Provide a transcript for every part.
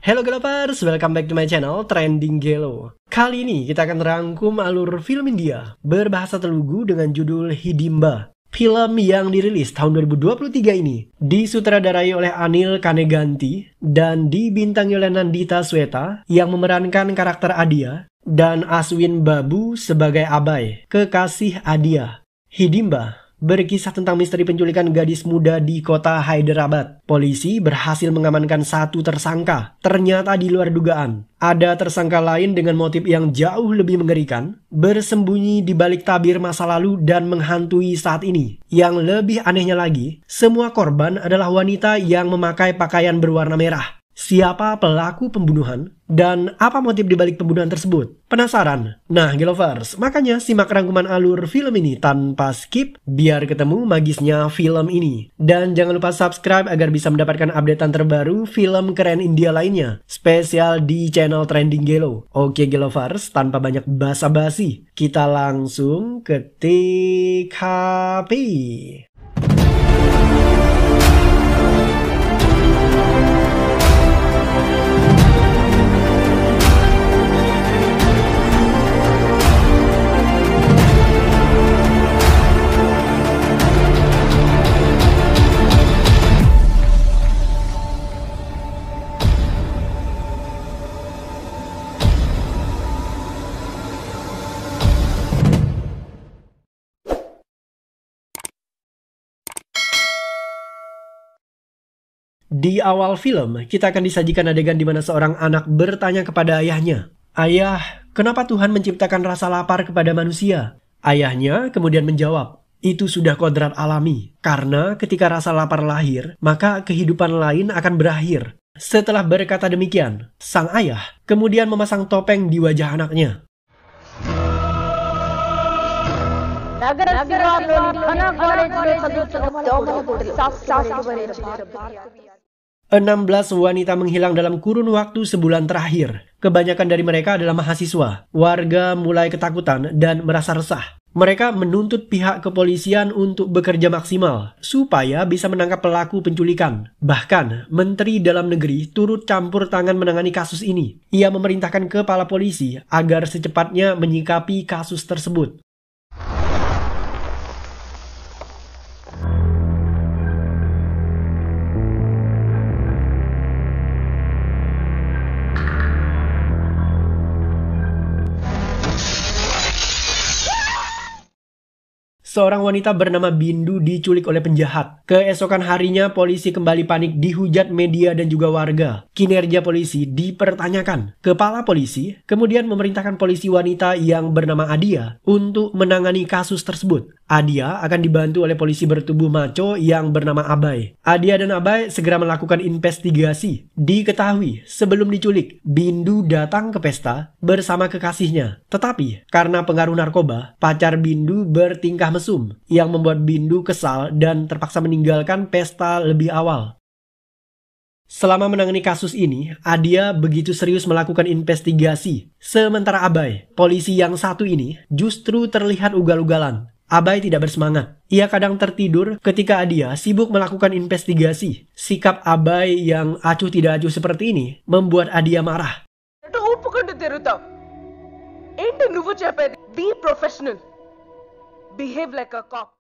Halo Gelovers, welcome back to my channel Trending Gelo. Kali ini kita akan rangkum alur film India berbahasa Telugu dengan judul Hidimba. Film yang dirilis tahun 2023 ini disutradarai oleh Anil Kaneganti dan dibintangi oleh Nandita Sweta yang memerankan karakter Adia dan Aswin Babu sebagai Abai, kekasih Adia. Hidimba berkisah tentang misteri penculikan gadis muda di kota Hyderabad. Polisi berhasil mengamankan satu tersangka. Ternyata di luar dugaan, ada tersangka lain dengan motif yang jauh lebih mengerikan, bersembunyi di balik tabir masa lalu dan menghantui saat ini. Yang lebih anehnya lagi, semua korban adalah wanita yang memakai pakaian berwarna merah. Siapa pelaku pembunuhan? Dan apa motif dibalik pembunuhan tersebut? Penasaran? Nah, Gelovers, makanya simak rangkuman alur film ini tanpa skip biar ketemu magisnya film ini. Dan jangan lupa subscribe agar bisa mendapatkan updatean terbaru film keren India lainnya, spesial di channel Trending Gelo. Oke Gelovers, tanpa banyak basa-basi, kita langsung ketik HP. Di awal film, kita akan disajikan adegan di mana seorang anak bertanya kepada ayahnya, "Ayah, kenapa Tuhan menciptakan rasa lapar kepada manusia?" Ayahnya kemudian menjawab, "Itu sudah kodrat alami, karena ketika rasa lapar lahir, maka kehidupan lain akan berakhir." Setelah berkata demikian, sang ayah kemudian memasang topeng di wajah anaknya. Enam 16 wanita menghilang dalam kurun waktu sebulan terakhir. Kebanyakan dari mereka adalah mahasiswa. Warga mulai ketakutan dan merasa resah. Mereka menuntut pihak kepolisian untuk bekerja maksimal supaya bisa menangkap pelaku penculikan. Bahkan, Menteri Dalam Negeri turut campur tangan menangani kasus ini. Ia memerintahkan kepala polisi agar secepatnya menyikapi kasus tersebut. Seorang wanita bernama Bindu diculik oleh penjahat. Keesokan harinya polisi kembali panik dihujat media dan juga warga. Kinerja polisi dipertanyakan. Kepala polisi kemudian memerintahkan polisi wanita yang bernama Adia untuk menangani kasus tersebut. Adia akan dibantu oleh polisi bertubuh maco yang bernama Abai. Adia dan Abai segera melakukan investigasi. Diketahui sebelum diculik, Bindu datang ke pesta bersama kekasihnya. Tetapi karena pengaruh narkoba, pacar Bindu bertingkah mesum yang membuat Bindu kesal dan terpaksa meninggalkan pesta lebih awal. Selama menangani kasus ini, Adia begitu serius melakukan investigasi. Sementara Abai, polisi yang satu ini, justru terlihat ugal-ugalan. Abai tidak bersemangat. Ia kadang tertidur ketika Adia sibuk melakukan investigasi. Sikap Abai yang acuh tidak acuh seperti ini membuat Adia marah. Be professional. Behave like a cop.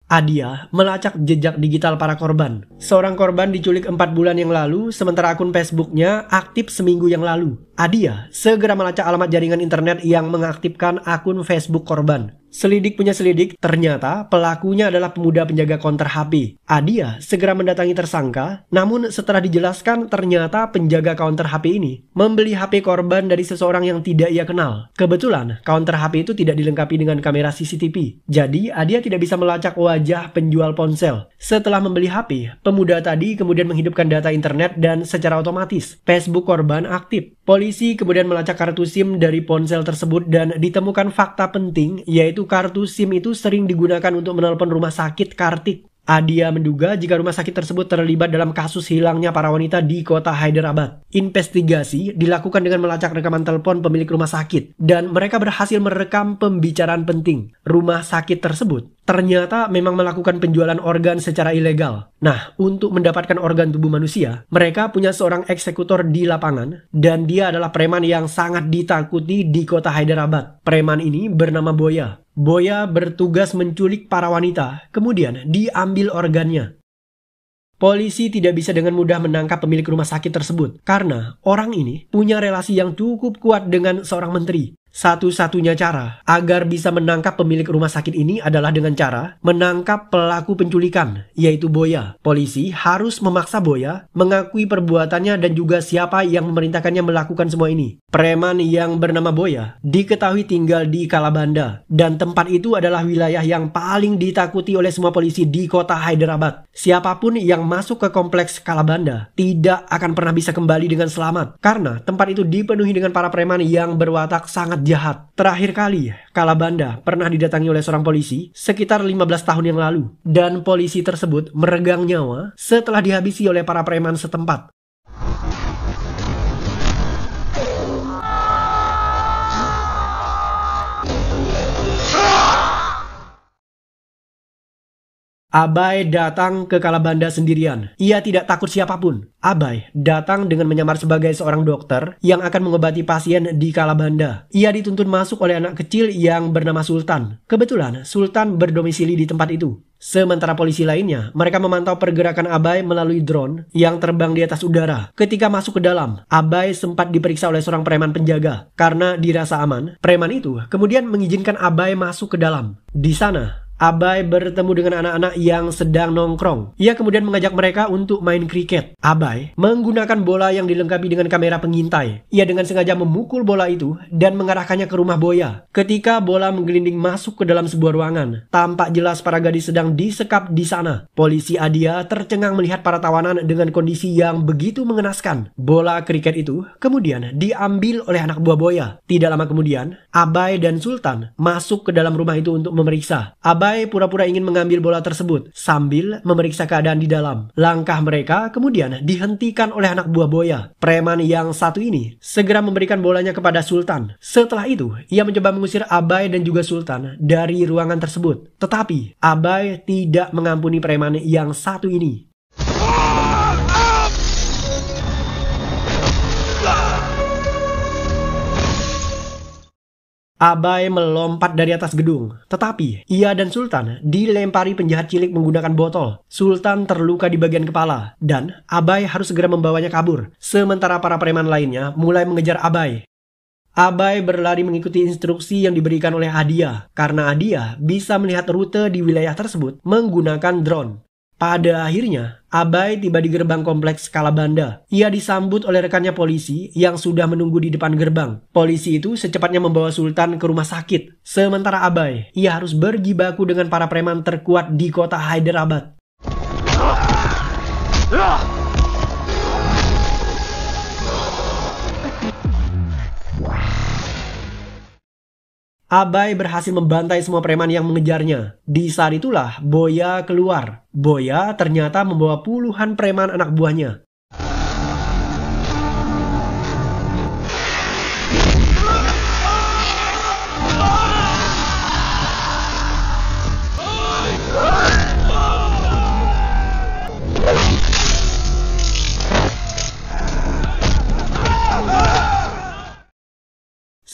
Adia melacak jejak digital para korban. Seorang korban diculik 4 bulan yang lalu, sementara akun Facebooknya aktif seminggu yang lalu. Adia segera melacak alamat jaringan internet yang mengaktifkan akun Facebook korban. Selidik punya selidik, ternyata pelakunya adalah pemuda penjaga konter HP. Adia segera mendatangi tersangka, namun setelah dijelaskan ternyata penjaga counter HP ini membeli HP korban dari seseorang yang tidak ia kenal. Kebetulan, counter HP itu tidak dilengkapi dengan kamera CCTV. Jadi, Adia tidak bisa melacak wajah penjual ponsel. Setelah membeli HP, pemuda tadi kemudian menghidupkan data internet dan secara otomatis Facebook korban aktif. Polisi kemudian melacak kartu SIM dari ponsel tersebut dan ditemukan fakta penting, yaitu kartu SIM itu sering digunakan untuk menelpon rumah sakit Kartik. Adia menduga jika rumah sakit tersebut terlibat dalam kasus hilangnya para wanita di kota Hyderabad. Investigasi dilakukan dengan melacak rekaman telepon pemilik rumah sakit dan mereka berhasil merekam pembicaraan penting. Rumah sakit tersebut ternyata memang melakukan penjualan organ secara ilegal. Nah, untuk mendapatkan organ tubuh manusia, mereka punya seorang eksekutor di lapangan dan dia adalah preman yang sangat ditakuti di kota Hyderabad. Preman ini bernama Boya. Boya bertugas menculik para wanita, kemudian diambil organnya. Polisi tidak bisa dengan mudah menangkap pemilik rumah sakit tersebut karena orang ini punya relasi yang cukup kuat dengan seorang menteri. Satu-satunya cara agar bisa menangkap pemilik rumah sakit ini adalah dengan cara menangkap pelaku penculikan, yaitu Boya. Polisi harus memaksa Boya mengakui perbuatannya dan juga siapa yang memerintahkannya melakukan semua ini. Preman yang bernama Boya diketahui tinggal di Kalabanda dan tempat itu adalah wilayah yang paling ditakuti oleh semua polisi di kota Hyderabad. Siapapun yang masuk ke kompleks Kalabanda tidak akan pernah bisa kembali dengan selamat karena tempat itu dipenuhi dengan para preman yang berwatak sangat jahat. Terakhir kali, Kalabanda pernah didatangi oleh seorang polisi sekitar 15 tahun yang lalu. Dan polisi tersebut meregang nyawa setelah dihabisi oleh para preman setempat. Abai datang ke Kalabanda sendirian. Ia tidak takut siapapun. Abai datang dengan menyamar sebagai seorang dokter yang akan mengobati pasien di Kalabanda. Ia dituntun masuk oleh anak kecil yang bernama Sultan. Kebetulan Sultan berdomisili di tempat itu. Sementara polisi lainnya, mereka memantau pergerakan Abai melalui drone yang terbang di atas udara. Ketika masuk ke dalam, Abai sempat diperiksa oleh seorang preman penjaga. Karena dirasa aman, preman itu kemudian mengizinkan Abai masuk ke dalam. Di sana, Abai bertemu dengan anak-anak yang sedang nongkrong. Ia kemudian mengajak mereka untuk main kriket. Abai menggunakan bola yang dilengkapi dengan kamera pengintai. Ia dengan sengaja memukul bola itu dan mengarahkannya ke rumah Boya. Ketika bola menggelinding masuk ke dalam sebuah ruangan, tampak jelas para gadis sedang disekap di sana. Polisi Adia tercengang melihat para tawanan dengan kondisi yang begitu mengenaskan. Bola kriket itu kemudian diambil oleh anak buah Boya. Tidak lama kemudian, Abai dan Sultan masuk ke dalam rumah itu untuk memeriksa. Abai pura-pura ingin mengambil bola tersebut sambil memeriksa keadaan di dalam. Langkah mereka kemudian dihentikan oleh anak buah Boya. Preman yang satu ini segera memberikan bolanya kepada Sultan. Setelah itu, ia mencoba mengusir Abai dan juga Sultan dari ruangan tersebut. Tetapi, Abai tidak mengampuni preman yang satu ini. Abai melompat dari atas gedung, tetapi ia dan Sultan dilempari penjahat cilik menggunakan botol. Sultan terluka di bagian kepala, dan Abai harus segera membawanya kabur. Sementara para preman lainnya mulai mengejar Abai. Abai berlari mengikuti instruksi yang diberikan oleh Adia, karena Adia bisa melihat rute di wilayah tersebut menggunakan drone. Pada akhirnya, Abai tiba di gerbang kompleks Kalabanda. Ia disambut oleh rekannya polisi yang sudah menunggu di depan gerbang. Polisi itu secepatnya membawa Sultan ke rumah sakit. Sementara Abai, ia harus berjibaku dengan para preman terkuat di kota Hyderabad. Abai berhasil membantai semua preman yang mengejarnya. Di saat itulah Boya keluar. Boya ternyata membawa puluhan preman anak buahnya.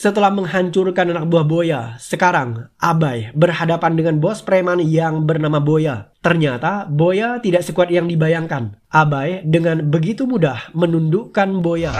Setelah menghancurkan anak buah Boya, sekarang Abai berhadapan dengan bos preman yang bernama Boya. Ternyata Boya tidak sekuat yang dibayangkan. Abai dengan begitu mudah menundukkan Boya.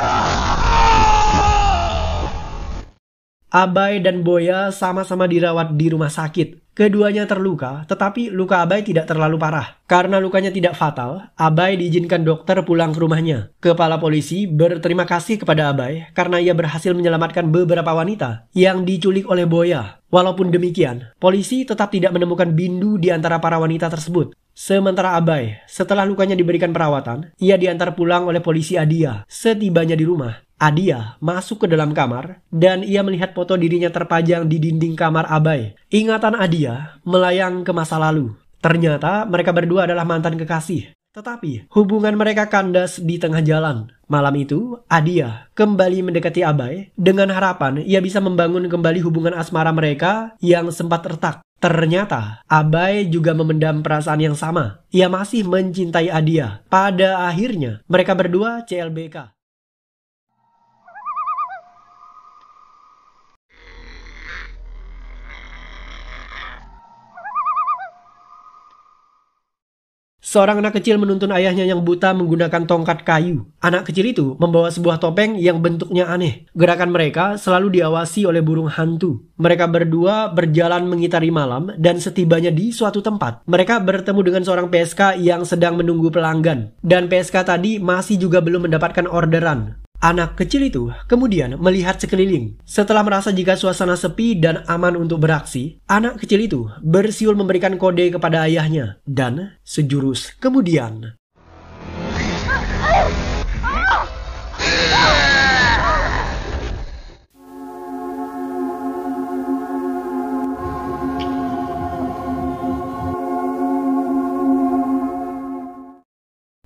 Abai dan Boya sama-sama dirawat di rumah sakit. Keduanya terluka, tetapi luka Abai tidak terlalu parah. Karena lukanya tidak fatal, Abai diizinkan dokter pulang ke rumahnya. Kepala polisi berterima kasih kepada Abai karena ia berhasil menyelamatkan beberapa wanita yang diculik oleh Boya. Walaupun demikian, polisi tetap tidak menemukan bindu di antara para wanita tersebut. Sementara Abai, setelah lukanya diberikan perawatan, ia diantar pulang oleh polisi Adia. Setibanya di rumah, Adia masuk ke dalam kamar dan ia melihat foto dirinya terpajang di dinding kamar Abai. Ingatan Adia melayang ke masa lalu. Ternyata mereka berdua adalah mantan kekasih. Tetapi hubungan mereka kandas di tengah jalan. Malam itu, Adia kembali mendekati Abay dengan harapan ia bisa membangun kembali hubungan asmara mereka yang sempat retak. Ternyata Abay juga memendam perasaan yang sama. Ia masih mencintai Adia. Pada akhirnya, mereka berdua CLBK. Seorang anak kecil menuntun ayahnya yang buta menggunakan tongkat kayu. Anak kecil itu membawa sebuah topeng yang bentuknya aneh. Gerakan mereka selalu diawasi oleh burung hantu. Mereka berdua berjalan mengitari malam dan setibanya di suatu tempat, mereka bertemu dengan seorang PSK yang sedang menunggu pelanggan. Dan PSK tadi masih juga belum mendapatkan orderan. Anak kecil itu kemudian melihat sekeliling. Setelah merasa jika suasana sepi dan aman untuk beraksi, anak kecil itu bersiul memberikan kode kepada ayahnya. Dan sejurus kemudian,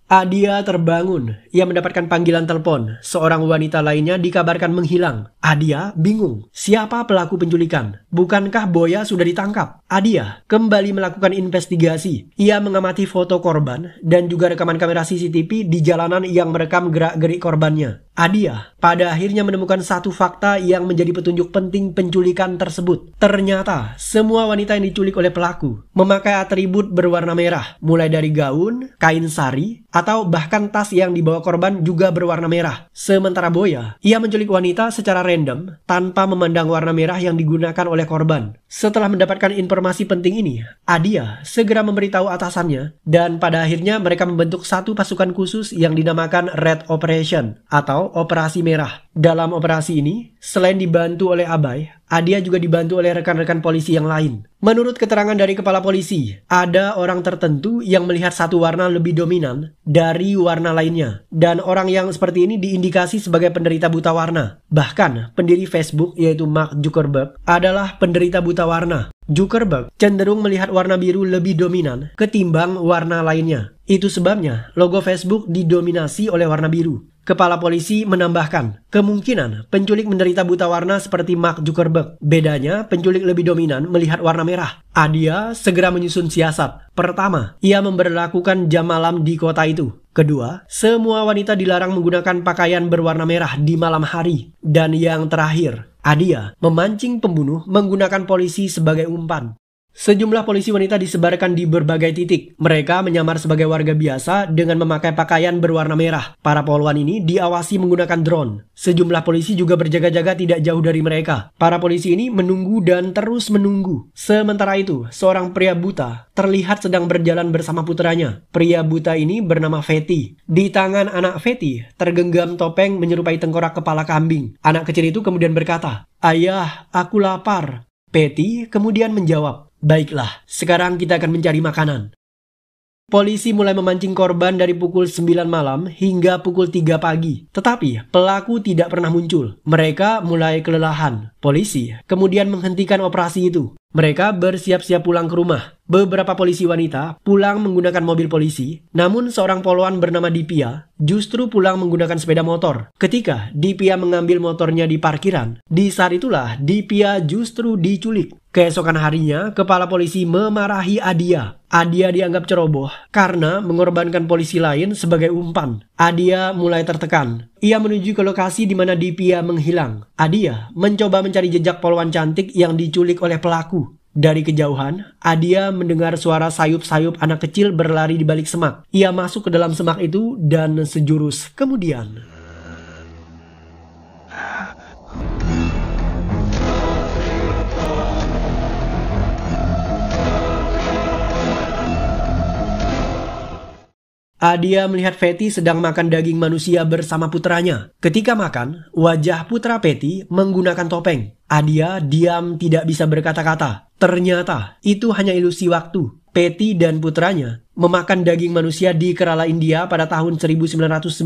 Adia terbangun. Ia mendapatkan panggilan telepon. Seorang wanita lainnya dikabarkan menghilang. Adia bingung. Siapa pelaku penculikan? Bukankah Boya sudah ditangkap? Adia kembali melakukan investigasi. Ia mengamati foto korban dan juga rekaman kamera CCTV di jalanan yang merekam gerak-gerik korbannya. Adia pada akhirnya menemukan satu fakta yang menjadi petunjuk penting penculikan tersebut. Ternyata semua wanita yang diculik oleh pelaku memakai atribut berwarna merah, mulai dari gaun, kain sari, atau bahkan tas yang dibawa korban juga berwarna merah. Sementara Boya, ia menculik wanita secara random tanpa memandang warna merah yang digunakan oleh korban. Setelah mendapatkan informasi penting ini, Adia segera memberitahu atasannya dan pada akhirnya mereka membentuk satu pasukan khusus yang dinamakan Red Operation atau Operasi Merah. Dalam operasi ini, selain dibantu oleh Abay, Adia juga dibantu oleh rekan-rekan polisi yang lain. Menurut keterangan dari kepala polisi, ada orang tertentu yang melihat satu warna lebih dominan dari warna lainnya. Dan orang yang seperti ini diindikasi sebagai penderita buta warna. Bahkan, pendiri Facebook yaitu Mark Zuckerberg adalah penderita buta warna. Zuckerberg cenderung melihat warna biru lebih dominan ketimbang warna lainnya. Itu sebabnya logo Facebook didominasi oleh warna biru. Kepala polisi menambahkan, kemungkinan penculik menderita buta warna seperti Mark Zuckerberg. Bedanya, penculik lebih dominan melihat warna merah. Adia segera menyusun siasat. Pertama, ia memberlakukan jam malam di kota itu. Kedua, semua wanita dilarang menggunakan pakaian berwarna merah di malam hari. Dan yang terakhir, Adia memancing pembunuh menggunakan polisi sebagai umpan. Sejumlah polisi wanita disebarkan di berbagai titik. Mereka menyamar sebagai warga biasa dengan memakai pakaian berwarna merah. Para poluan ini diawasi menggunakan drone. Sejumlah polisi juga berjaga-jaga tidak jauh dari mereka. Para polisi ini menunggu dan terus menunggu. Sementara itu, seorang pria buta terlihat sedang berjalan bersama putranya. Pria buta ini bernama Fetty. Di tangan anak Fetty tergenggam topeng menyerupai tengkorak kepala kambing. Anak kecil itu kemudian berkata, "Ayah, aku lapar." Fetty kemudian menjawab, "Baiklah, sekarang kita akan mencari makanan." Polisi mulai memancing korban dari pukul 9 malam hingga pukul 3 pagi. Tetapi pelaku tidak pernah muncul. Mereka mulai kelelahan. Polisi kemudian menghentikan operasi itu. Mereka bersiap-siap pulang ke rumah. Beberapa polisi wanita pulang menggunakan mobil polisi. Namun seorang poluan bernama Dipia justru pulang menggunakan sepeda motor. Ketika Dipia mengambil motornya di parkiran, di saat itulah Dipia justru diculik. Keesokan harinya, kepala polisi memarahi Adia. Adia dianggap ceroboh karena mengorbankan polisi lain sebagai umpan. Adia mulai tertekan. Ia menuju ke lokasi di mana Dipia menghilang. Adia mencoba mencari jejak poluan cantik yang diculik oleh pelaku. Dari kejauhan, Adia mendengar suara sayup-sayup anak kecil berlari di balik semak. Ia masuk ke dalam semak itu dan sejurus kemudian, Adia melihat Fetty sedang makan daging manusia bersama putranya. Ketika makan, wajah putra Fetty menggunakan topeng. Adia diam tidak bisa berkata-kata. Ternyata itu hanya ilusi waktu. Fetty dan putranya memakan daging manusia di Kerala India pada tahun 1999.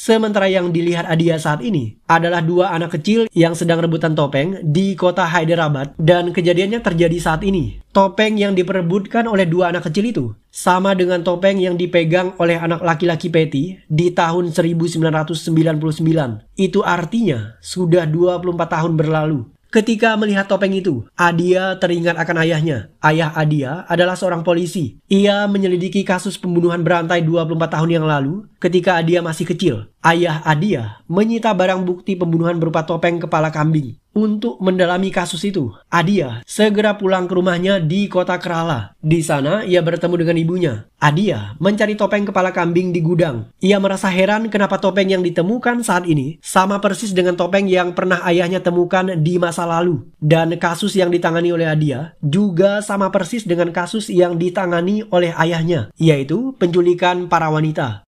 Sementara yang dilihat Adia saat ini adalah dua anak kecil yang sedang rebutan topeng di kota Hyderabad, dan kejadiannya terjadi saat ini. Topeng yang diperebutkan oleh dua anak kecil itu sama dengan topeng yang dipegang oleh anak laki-laki Patty di tahun 1999. Itu artinya sudah 24 tahun berlalu. Ketika melihat topeng itu, Adia teringat akan ayahnya. Ayah Adia adalah seorang polisi. Ia menyelidiki kasus pembunuhan berantai 24 tahun yang lalu ketika Adia masih kecil. Ayah Adia menyita barang bukti pembunuhan berupa topeng kepala kambing. Untuk mendalami kasus itu, Adia segera pulang ke rumahnya di kota Kerala. Di sana, ia bertemu dengan ibunya. Adia mencari topeng kepala kambing di gudang. Ia merasa heran kenapa topeng yang ditemukan saat ini sama persis dengan topeng yang pernah ayahnya temukan di masa lalu. Dan kasus yang ditangani oleh Adia juga sama persis dengan kasus yang ditangani oleh ayahnya, yaitu penculikan para wanita.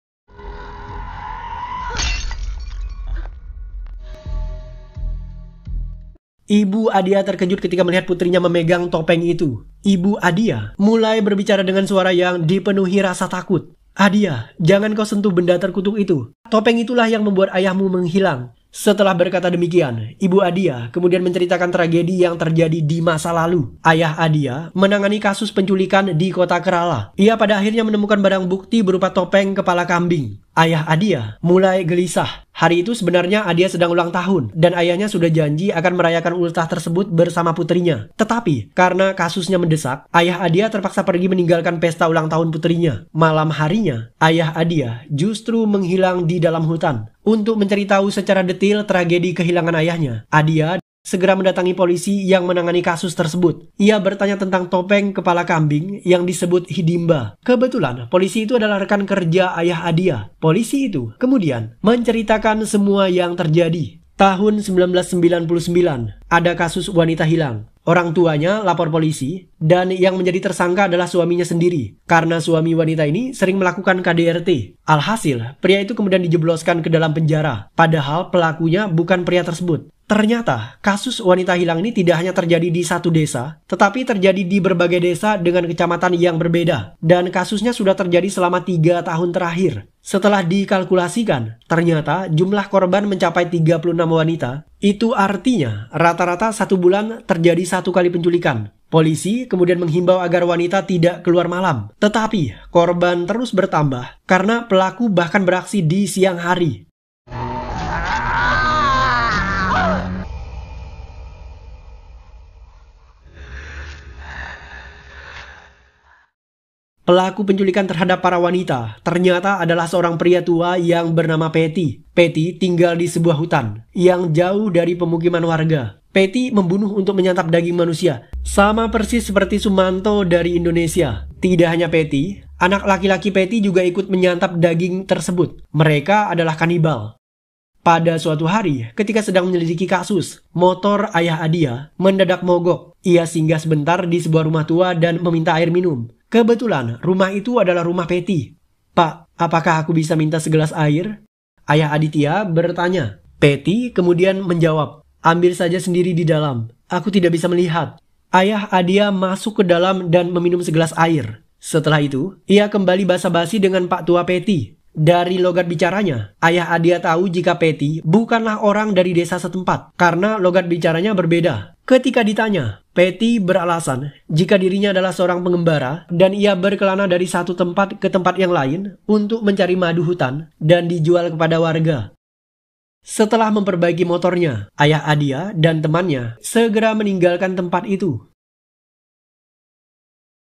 Ibu Adia terkejut ketika melihat putrinya memegang topeng itu. Ibu Adia mulai berbicara dengan suara yang dipenuhi rasa takut. "Adia, jangan kau sentuh benda terkutuk itu. Topeng itulah yang membuat ayahmu menghilang." Setelah berkata demikian, Ibu Adia kemudian menceritakan tragedi yang terjadi di masa lalu. Ayah Adia menangani kasus penculikan di kota Kerala. Ia pada akhirnya menemukan barang bukti berupa topeng kepala kambing. Ayah Adia mulai gelisah. Hari itu sebenarnya Adia sedang ulang tahun dan ayahnya sudah janji akan merayakan ultah tersebut bersama putrinya. Tetapi karena kasusnya mendesak, ayah Adia terpaksa pergi meninggalkan pesta ulang tahun putrinya. Malam harinya, ayah Adia justru menghilang di dalam hutan. Untuk mencari tahu secara detail tragedi kehilangan ayahnya, Adia segera mendatangi polisi yang menangani kasus tersebut. Ia bertanya tentang topeng kepala kambing yang disebut Hidimba. Kebetulan polisi itu adalah rekan kerja ayah Adia. Polisi itu kemudian menceritakan semua yang terjadi. Tahun 1999 ada kasus wanita hilang. Orang tuanya lapor polisi dan yang menjadi tersangka adalah suaminya sendiri karena suami wanita ini sering melakukan KDRT. Alhasil, pria itu kemudian dijebloskan ke dalam penjara. Padahal pelakunya bukan pria tersebut. Ternyata kasus wanita hilang ini tidak hanya terjadi di satu desa, tetapi terjadi di berbagai desa dengan kecamatan yang berbeda. Dan kasusnya sudah terjadi selama 3 tahun terakhir. Setelah dikalkulasikan, ternyata jumlah korban mencapai 36 wanita. Itu artinya rata-rata 1 bulan terjadi 1 kali penculikan. Polisi kemudian menghimbau agar wanita tidak keluar malam. Tetapi korban terus bertambah karena pelaku bahkan beraksi di siang hari. Pelaku penculikan terhadap para wanita ternyata adalah seorang pria tua yang bernama Patty. Patty tinggal di sebuah hutan yang jauh dari pemukiman warga. Patty membunuh untuk menyantap daging manusia, sama persis seperti Sumanto dari Indonesia. Tidak hanya Patty, anak laki-laki Patty juga ikut menyantap daging tersebut. Mereka adalah kanibal. Pada suatu hari, ketika sedang menyelidiki kasus, motor ayah Adia mendadak mogok. Ia singgah sebentar di sebuah rumah tua dan meminta air minum. Kebetulan, rumah itu adalah rumah Patty. "Pak, apakah aku bisa minta segelas air?" Ayah Aditya bertanya. Patty kemudian menjawab, "Ambil saja sendiri di dalam. Aku tidak bisa melihat." Ayah Adia masuk ke dalam dan meminum segelas air. Setelah itu, ia kembali basa-basi dengan Pak Tua Patty. Dari logat bicaranya, ayah Adia tahu jika Patty bukanlah orang dari desa setempat karena logat bicaranya berbeda. Ketika ditanya, Patty beralasan jika dirinya adalah seorang pengembara dan ia berkelana dari satu tempat ke tempat yang lain untuk mencari madu hutan dan dijual kepada warga. Setelah memperbaiki motornya, ayah Adia dan temannya segera meninggalkan tempat itu.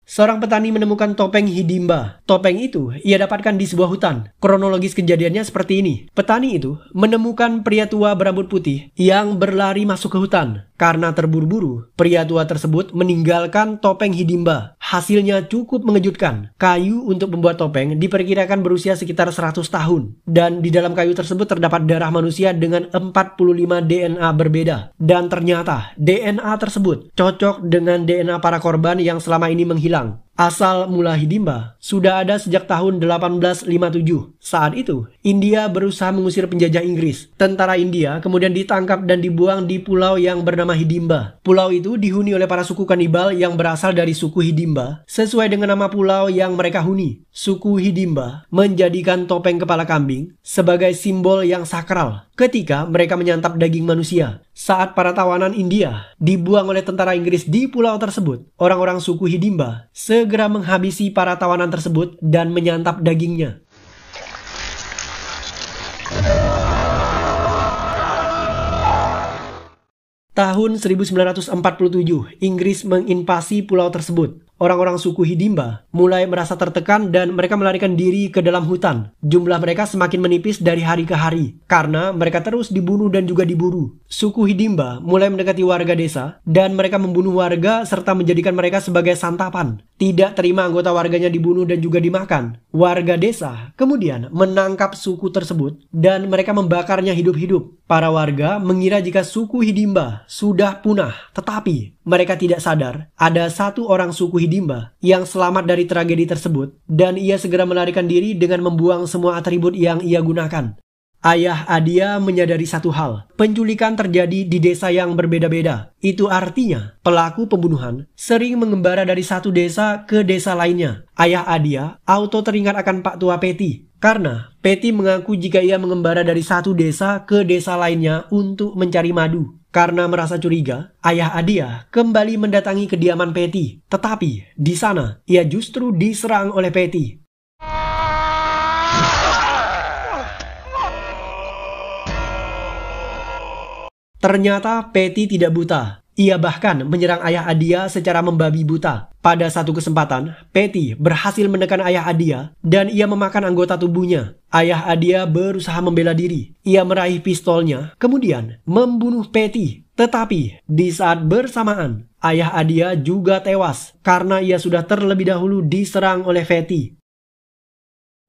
Seorang petani menemukan topeng Hidimba. Topeng itu ia dapatkan di sebuah hutan. Kronologis kejadiannya seperti ini. Petani itu menemukan pria tua berambut putih yang berlari masuk ke hutan. Karena terburu-buru, pria tua tersebut meninggalkan topeng Hidimba. Hasilnya cukup mengejutkan. Kayu untuk membuat topeng diperkirakan berusia sekitar 100 tahun. Dan di dalam kayu tersebut terdapat darah manusia dengan 45 DNA berbeda. Dan ternyata DNA tersebut cocok dengan DNA para korban yang selama ini menghilang. Asal mula Hidimba sudah ada sejak tahun 1857. Saat itu, India berusaha mengusir penjajah Inggris. Tentara India kemudian ditangkap dan dibuang di pulau yang bernama Hidimba. Pulau itu dihuni oleh para suku kanibal yang berasal dari suku Hidimba, sesuai dengan nama pulau yang mereka huni. Suku Hidimba menjadikan topeng kepala kambing sebagai simbol yang sakral ketika mereka menyantap daging manusia. Saat para tawanan India dibuang oleh tentara Inggris di pulau tersebut, orang-orang suku Hidimba segera menghabisi para tawanan tersebut dan menyantap dagingnya. Tahun 1947, Inggris menginvasi pulau tersebut. Orang-orang suku Hidimba mulai merasa tertekan dan mereka melarikan diri ke dalam hutan. Jumlah mereka semakin menipis dari hari ke hari karena mereka terus dibunuh dan juga diburu. Suku Hidimba mulai mendekati warga desa dan mereka membunuh warga serta menjadikan mereka sebagai santapan. Tidak terima anggota warganya dibunuh dan juga dimakan. Warga desa kemudian menangkap suku tersebut dan mereka membakarnya hidup-hidup. Para warga mengira jika suku Hidimba sudah punah, tetapi mereka tidak sadar ada satu orang suku Hidimba yang selamat dari tragedi tersebut dan ia segera melarikan diri dengan membuang semua atribut yang ia gunakan. Ayah Adia menyadari satu hal, penculikan terjadi di desa yang berbeda-beda. Itu artinya pelaku pembunuhan sering mengembara dari satu desa ke desa lainnya. Ayah Adia auto teringat akan Pak Tua Peti, karena Peti mengaku jika ia mengembara dari satu desa ke desa lainnya untuk mencari madu. Karena merasa curiga, ayah Adia kembali mendatangi kediaman Peti. Tetapi di sana ia justru diserang oleh Peti. Ternyata Peti tidak buta. Ia bahkan menyerang ayah Adia secara membabi buta. Pada satu kesempatan, Peti berhasil menekan ayah Adia dan ia memakan anggota tubuhnya. Ayah Adia berusaha membela diri. Ia meraih pistolnya, kemudian membunuh Peti. Tetapi di saat bersamaan, ayah Adia juga tewas karena ia sudah terlebih dahulu diserang oleh Peti.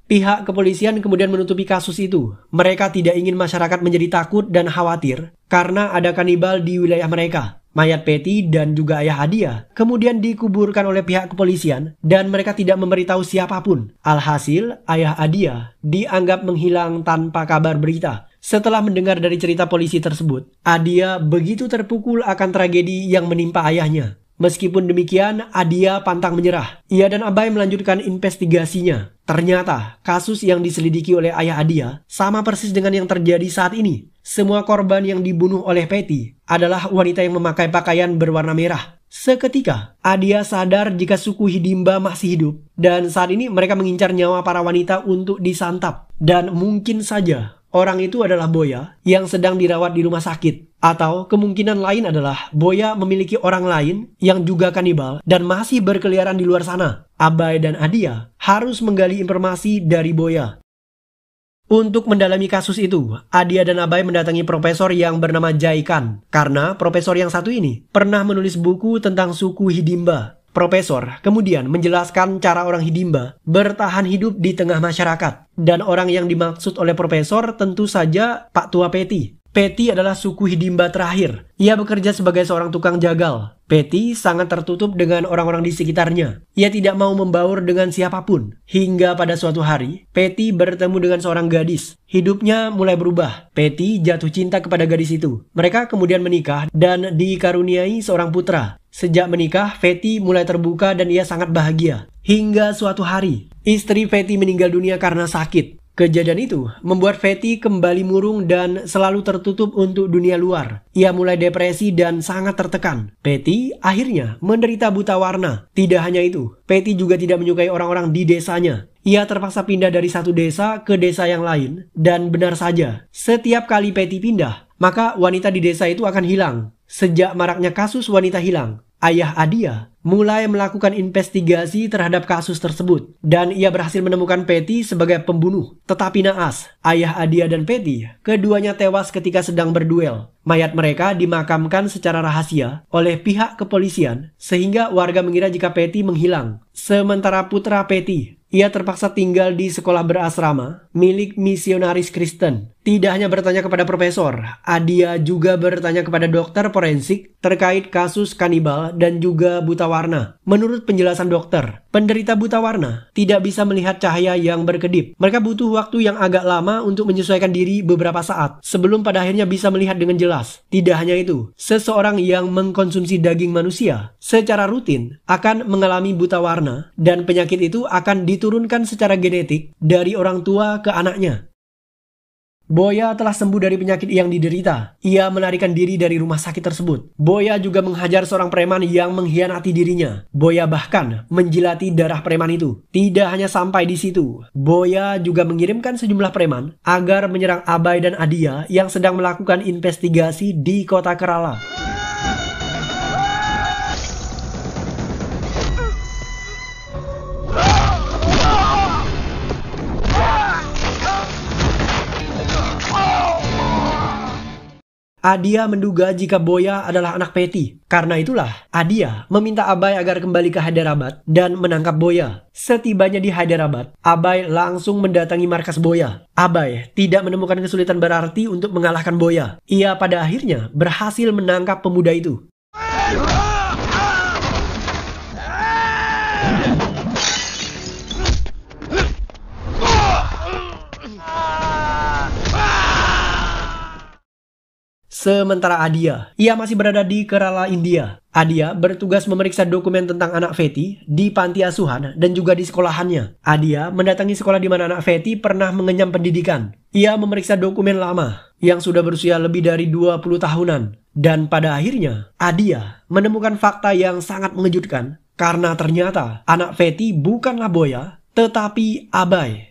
Pihak kepolisian kemudian menutupi kasus itu. Mereka tidak ingin masyarakat menjadi takut dan khawatir karena ada kanibal di wilayah mereka. Mayat Peti dan juga ayah Adia kemudian dikuburkan oleh pihak kepolisian dan mereka tidak memberitahu siapapun. Alhasil, ayah Adia dianggap menghilang tanpa kabar berita. Setelah mendengar dari cerita polisi tersebut, Adia begitu terpukul akan tragedi yang menimpa ayahnya. Meskipun demikian, Adia pantang menyerah. Ia dan Abai melanjutkan investigasinya. Ternyata, kasus yang diselidiki oleh ayah Adia sama persis dengan yang terjadi saat ini. Semua korban yang dibunuh oleh Peti adalah wanita yang memakai pakaian berwarna merah. Seketika, Adia sadar jika suku Hidimba masih hidup. Dan saat ini mereka mengincar nyawa para wanita untuk disantap. Dan mungkin saja orang itu adalah Boya yang sedang dirawat di rumah sakit. Atau kemungkinan lain adalah Boya memiliki orang lain yang juga kanibal dan masih berkeliaran di luar sana. Abai dan Adia harus menggali informasi dari Boya. Untuk mendalami kasus itu, Adia dan Abai mendatangi profesor yang bernama Jaikan. Karena profesor yang satu ini pernah menulis buku tentang suku Hidimba. Profesor kemudian menjelaskan cara orang Hidimba bertahan hidup di tengah masyarakat. Dan orang yang dimaksud oleh profesor tentu saja Pak Tua Peti. Peti adalah suku Hidimba terakhir. Ia bekerja sebagai seorang tukang jagal. Peti sangat tertutup dengan orang-orang di sekitarnya. Ia tidak mau membaur dengan siapapun. Hingga pada suatu hari, Peti bertemu dengan seorang gadis. Hidupnya mulai berubah. Peti jatuh cinta kepada gadis itu. Mereka kemudian menikah dan dikaruniai seorang putra. Sejak menikah, Peti mulai terbuka dan ia sangat bahagia. Hingga suatu hari, istri Peti meninggal dunia karena sakit. Kejadian itu membuat Peti kembali murung dan selalu tertutup untuk dunia luar. Ia mulai depresi dan sangat tertekan. Peti akhirnya menderita buta warna. Tidak hanya itu, Peti juga tidak menyukai orang-orang di desanya. Ia terpaksa pindah dari satu desa ke desa yang lain. Dan benar saja, setiap kali Peti pindah, maka wanita di desa itu akan hilang. Sejak maraknya kasus wanita hilang, ayah Adia mulai melakukan investigasi terhadap kasus tersebut. Dan ia berhasil menemukan Peti sebagai pembunuh. Tetapi naas, ayah Adia dan Peti keduanya tewas ketika sedang berduel. Mayat mereka dimakamkan secara rahasia oleh pihak kepolisian sehingga warga mengira jika Peti menghilang. Sementara putra Peti, ia terpaksa tinggal di sekolah berasrama milik misionaris Kristen. Tidak hanya bertanya kepada profesor, Adia juga bertanya kepada dokter forensik terkait kasus kanibal dan juga buta warna. Menurut penjelasan dokter, penderita buta warna tidak bisa melihat cahaya yang berkedip. Mereka butuh waktu yang agak lama untuk menyesuaikan diri beberapa saat sebelum pada akhirnya bisa melihat dengan jelas. Tidak hanya itu, seseorang yang mengkonsumsi daging manusia secara rutin akan mengalami buta warna dan penyakit itu akan diturunkan secara genetik dari orang tua ke anaknya. Boya telah sembuh dari penyakit yang diderita. Ia melarikan diri dari rumah sakit tersebut. Boya juga menghajar seorang preman yang mengkhianati dirinya. Boya bahkan menjilati darah preman itu. Tidak hanya sampai di situ, Boya juga mengirimkan sejumlah preman agar menyerang Abai dan Adia yang sedang melakukan investigasi di kota Kerala. Adia menduga jika Boya adalah anak Peti. Karena itulah, Adia meminta Abai agar kembali ke Hyderabad dan menangkap Boya. Setibanya di Hyderabad, Abai langsung mendatangi markas Boya. Abai tidak menemukan kesulitan berarti untuk mengalahkan Boya. Ia pada akhirnya berhasil menangkap pemuda itu. Sementara Adia, ia masih berada di Kerala, India. Adia bertugas memeriksa dokumen tentang anak Feti di panti asuhan dan juga di sekolahannya. Adia mendatangi sekolah di mana anak Feti pernah mengenyam pendidikan. Ia memeriksa dokumen lama yang sudah berusia lebih dari 20 tahunan. Dan pada akhirnya, Adia menemukan fakta yang sangat mengejutkan. Karena ternyata anak Feti bukanlah Boya, tetapi Abai.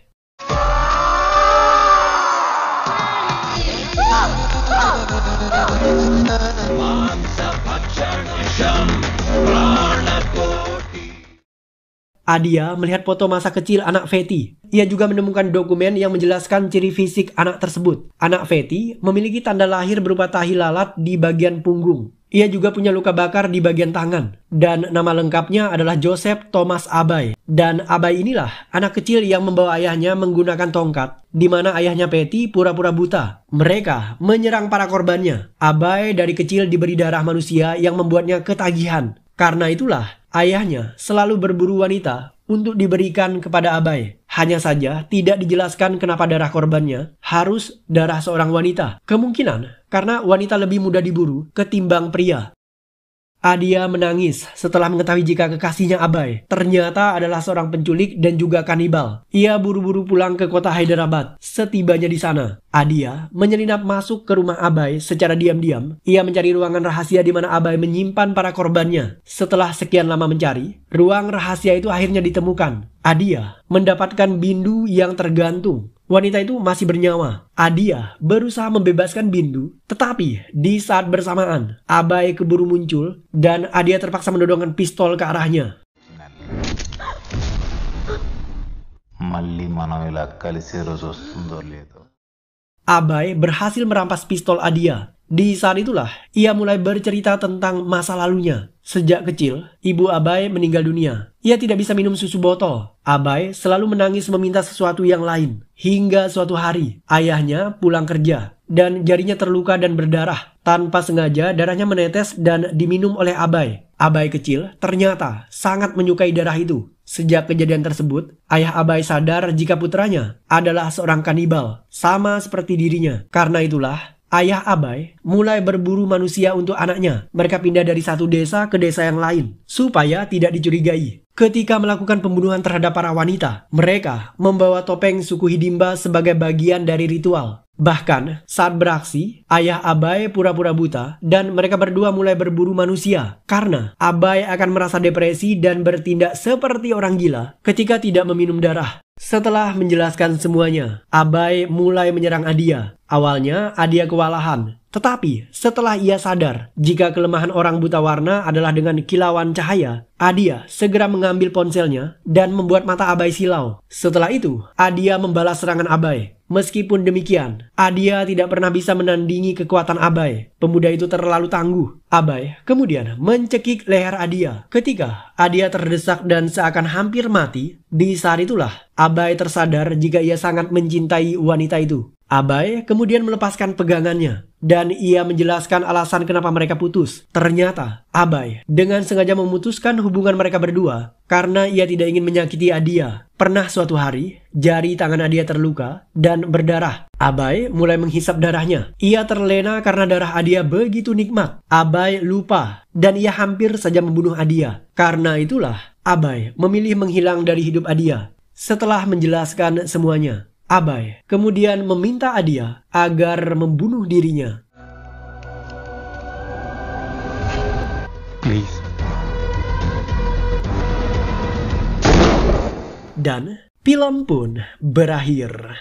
Adia melihat foto masa kecil anak Feti. Ia juga menemukan dokumen yang menjelaskan ciri fisik anak tersebut. Anak Feti memiliki tanda lahir berupa tahi lalat di bagian punggung. Ia juga punya luka bakar di bagian tangan. Dan nama lengkapnya adalah Joseph Thomas Abai. Dan Abai inilah anak kecil yang membawa ayahnya menggunakan tongkat, di mana ayahnya Peti pura-pura buta. Mereka menyerang para korbannya. Abai dari kecil diberi darah manusia yang membuatnya ketagihan. Karena itulah, ayahnya selalu berburu wanita untuk diberikan kepada Abai. Hanya saja tidak dijelaskan kenapa darah korbannya harus darah seorang wanita. Kemungkinan karena wanita lebih mudah diburu ketimbang pria. Adia menangis setelah mengetahui jika kekasihnya Abai ternyata adalah seorang penculik dan juga kanibal. Ia buru-buru pulang ke kota Hyderabad. Setibanya di sana, Adia menyelinap masuk ke rumah Abai secara diam-diam. Ia mencari ruangan rahasia di mana Abai menyimpan para korbannya. Setelah sekian lama mencari, ruang rahasia itu akhirnya ditemukan. Adia mendapatkan bindu yang tergantung. Wanita itu masih bernyawa. Adia berusaha membebaskan bindu, tetapi di saat bersamaan, Abai keburu muncul dan Adia terpaksa menodongkan pistol ke arahnya. Abai berhasil merampas pistol Adia. Di saat itulah, ia mulai bercerita tentang masa lalunya. Sejak kecil, ibu Abai meninggal dunia. Ia tidak bisa minum susu botol. Abai selalu menangis meminta sesuatu yang lain. Hingga suatu hari, ayahnya pulang kerja dan jarinya terluka dan berdarah. Tanpa sengaja, darahnya menetes dan diminum oleh Abai. Abai kecil ternyata sangat menyukai darah itu. Sejak kejadian tersebut, ayah Abai sadar jika putranya adalah seorang kanibal, sama seperti dirinya. Karena itulah, ayah Abai mulai berburu manusia untuk anaknya. Mereka pindah dari satu desa ke desa yang lain, supaya tidak dicurigai. Ketika melakukan pembunuhan terhadap para wanita, mereka membawa topeng suku Hidimba sebagai bagian dari ritual. Bahkan, saat beraksi, ayah Abai pura-pura buta dan mereka berdua mulai berburu manusia. Karena Abai akan merasa depresi dan bertindak seperti orang gila ketika tidak meminum darah. Setelah menjelaskan semuanya, Abai mulai menyerang Adia. Awalnya, Adia kewalahan. Tetapi, setelah ia sadar jika kelemahan orang buta warna adalah dengan kilauan cahaya, Adia segera mengambil ponselnya dan membuat mata Abai silau. Setelah itu, Adia membalas serangan Abai. Meskipun demikian, Adia tidak pernah bisa menandingi kekuatan Abai. Pemuda itu terlalu tangguh. Abai kemudian mencekik leher Adia. Ketika Adia terdesak dan seakan hampir mati, di saat itulah Abai tersadar jika ia sangat mencintai wanita itu. Abai kemudian melepaskan pegangannya dan ia menjelaskan alasan kenapa mereka putus. Ternyata Abai dengan sengaja memutuskan hubungan mereka berdua karena ia tidak ingin menyakiti Adia. Pernah suatu hari, jari tangan Adia terluka dan berdarah. Abai mulai menghisap darahnya. Ia terlena karena darah Adia begitu nikmat. Abai lupa dan ia hampir saja membunuh Adia. Karena itulah Abai memilih menghilang dari hidup Adia. Setelah menjelaskan semuanya, Abai kemudian meminta Adia agar membunuh dirinya. Please. Dan film pun berakhir.